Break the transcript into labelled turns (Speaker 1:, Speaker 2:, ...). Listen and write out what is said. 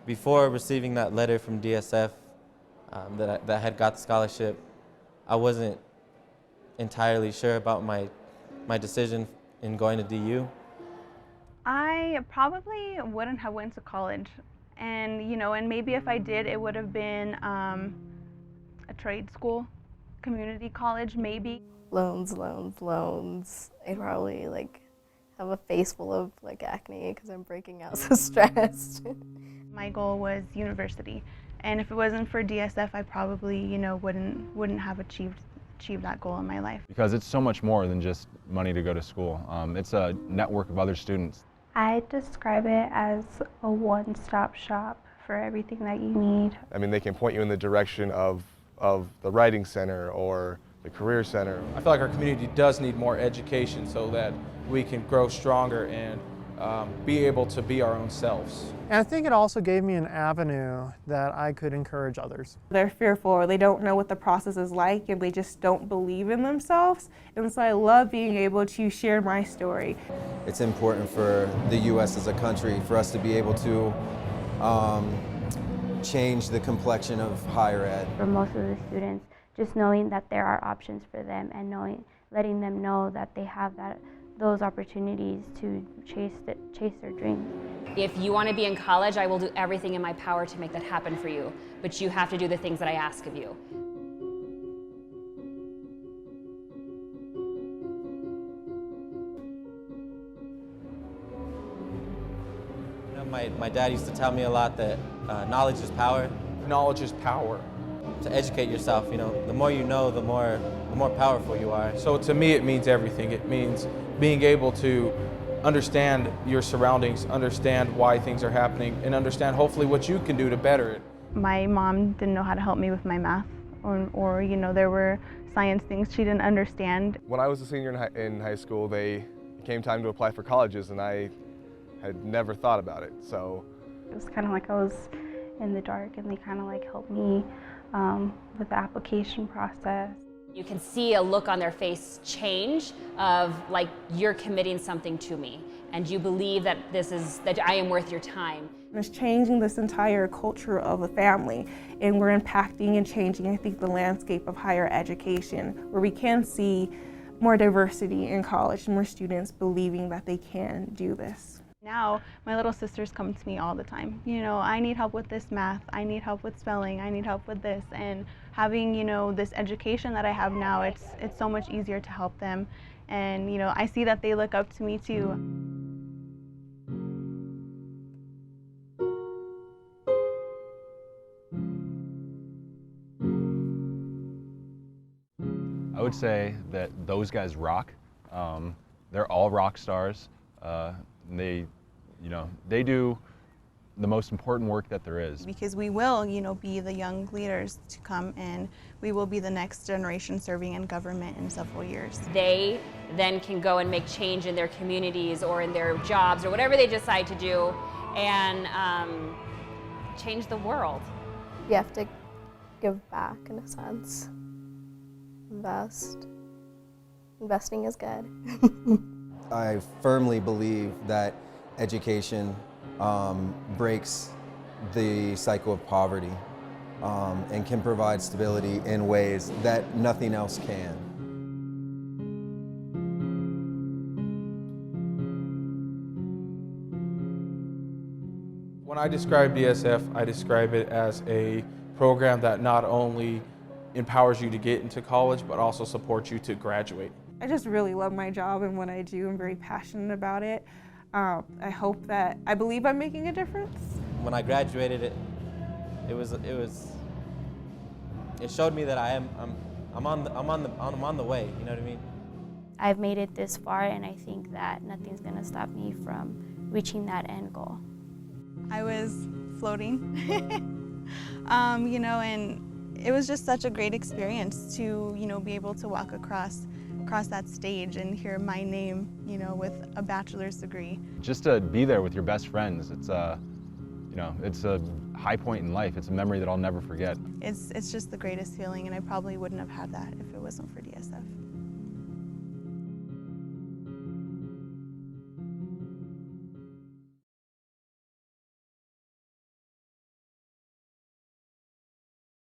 Speaker 1: Before receiving that letter from DSF that I had got the scholarship, I wasn't entirely sure about my decision in going to DU.
Speaker 2: I probably wouldn't have went to college, and and maybe if I did, it would have been a trade school, community college, maybe.
Speaker 3: Loans, loans, loans. I'd probably have a face full of acne because I'm breaking out so stressed.
Speaker 2: My goal was university, and if it wasn't for DSF, I probably wouldn't have achieved that goal in my life.
Speaker 4: Because it's so much more than just money to go to school. It's a network of other students.
Speaker 5: I describe it as a one-stop shop for everything that you need.
Speaker 6: I mean, they can point you in the direction of the writing center or the career center.
Speaker 7: I feel like our community does need more education so that we can grow stronger and be able to be our own selves.
Speaker 8: And I think it also gave me an avenue that I could encourage others.
Speaker 9: They're fearful, or they don't know what the process is like, and they just don't believe in themselves. And so I love being able to share my story.
Speaker 10: It's important for the U.S. as a country for us to be able to change the complexion of higher ed.
Speaker 5: For most of the students, just knowing that there are options for them and letting them know that they have those opportunities to chase their dreams.
Speaker 11: If you want to be in college, I will do everything in my power to make that happen for you, but you have to do the things that I ask of you.
Speaker 1: My dad used to tell me a lot that knowledge is power.
Speaker 7: Knowledge is power.
Speaker 1: To educate yourself, the more you know, the more powerful you are.
Speaker 7: So to me, it means everything. It means being able to understand your surroundings, understand why things are happening, and understand hopefully what you can do to better it.
Speaker 2: My mom didn't know how to help me with my math, or there were science things she didn't understand.
Speaker 6: When I was a senior in high school, it came time to apply for colleges, and I had never thought about it. So
Speaker 5: it was kind of like I was in the dark, and they kind of helped me with the application process.
Speaker 11: You can see a look on their face change of you're committing something to me and you believe that that I am worth your time.
Speaker 9: It's changing this entire culture of a family, and we're impacting and changing, I think, the landscape of higher education, where we can see more diversity in college, more students believing that they can do this.
Speaker 2: Now, my little sisters come to me all the time. I need help with this math, I need help with spelling, I need help with this. And having, this education that I have now, it's so much easier to help them. And, I see that they look up to me too.
Speaker 4: I would say that those guys rock. They're all rock stars. They do the most important work that there is.
Speaker 2: Because we will, be the young leaders to come, and we will be the next generation serving in government in several years.
Speaker 11: They then can go and make change in their communities or in their jobs or whatever they decide to do and change the world.
Speaker 3: You have to give back in a sense. Invest. Investing is good.
Speaker 10: I firmly believe that education breaks the cycle of poverty and can provide stability in ways that nothing else can.
Speaker 7: When I describe DSF, I describe it as a program that not only empowers you to get into college, but also supports you to graduate.
Speaker 9: I just really love my job and what I do. I'm very passionate about it. I believe I'm making a difference.
Speaker 1: When I graduated, it showed me that I'm on the way. You know what I mean?
Speaker 5: I've made it this far, and I think that nothing's going to stop me from reaching that end goal.
Speaker 2: I was floating, and it was just such a great experience to, be able to walk across that stage and hear my name, with a bachelor's degree.
Speaker 4: Just to be there with your best friends, it's a high point in life. It's a memory that I'll never forget.
Speaker 2: It's just the greatest feeling, and I probably wouldn't have had that if it wasn't for DSF.